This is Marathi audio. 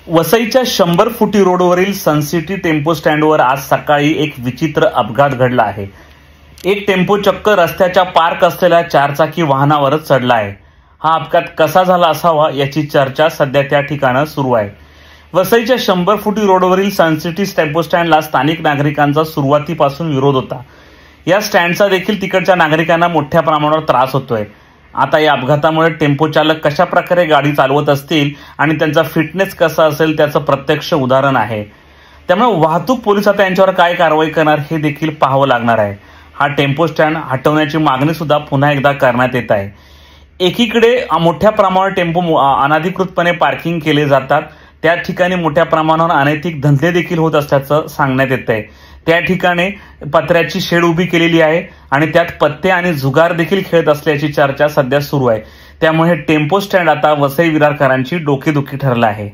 वसईच्या 100 फुटी रोडवरील सनसिटी टेम्पो स्टँडवर आज सकाळी एक विचित्र अपघात घडला आहे। एक टेम्पो चक्क रस्त्याच्या पार्क असलेल्या चारचाकी वाहनावरच चढला आहे। हा अपघात कसा झाला असावा याची चर्चा सध्या त्या ठिकाणी सुरू आहे। वसईच्या 100 फुटी रोडवरील सनसिटी टेम्पो स्टँडला स्थानिक नागरिकांचा सुरुवातीपासून विरोध होता। या स्टँडचा देखील तिकडच्या नागरिकांना मोठ्या प्रमाणावर त्रास होतोय। आता या अपघातामुळे टेम्पो चालक कशा प्रकारे गाडी चालवत असतील आणि त्यांचा फिटनेस कसा असेल त्याचं प्रत्यक्ष उदाहरण आहे। त्यामुळे वाहतूक पोलीस आता यांच्यावर काय कारवाई करणार हे देखील पाहावं लागणार आहे। हा टेम्पो स्टँड हटवण्याची मागणी सुद्धा पुन्हा एकदा करण्यात येत आहे। एकीकडे मोठ्या प्रमाणावर टेम्पो अनधिकृतपणे पार्किंग केले जातात, त्या ठिकाणी मोठ्या प्रमाणावर अनैतिक धंदे देखील होत असल्याचं सांगण्यात येत आहे। त्या ठिकाणी पत्र्याची शेड उभी केलेली आहे आणि त्यात पत्ते आणि जुगार देखील खेळत असल्याची चर्चा सध्या सुरू आहे। त्यामुळे टेम्पो स्टँड आता वसई विरारकरांची डोकेदुखी ठरलं आहे।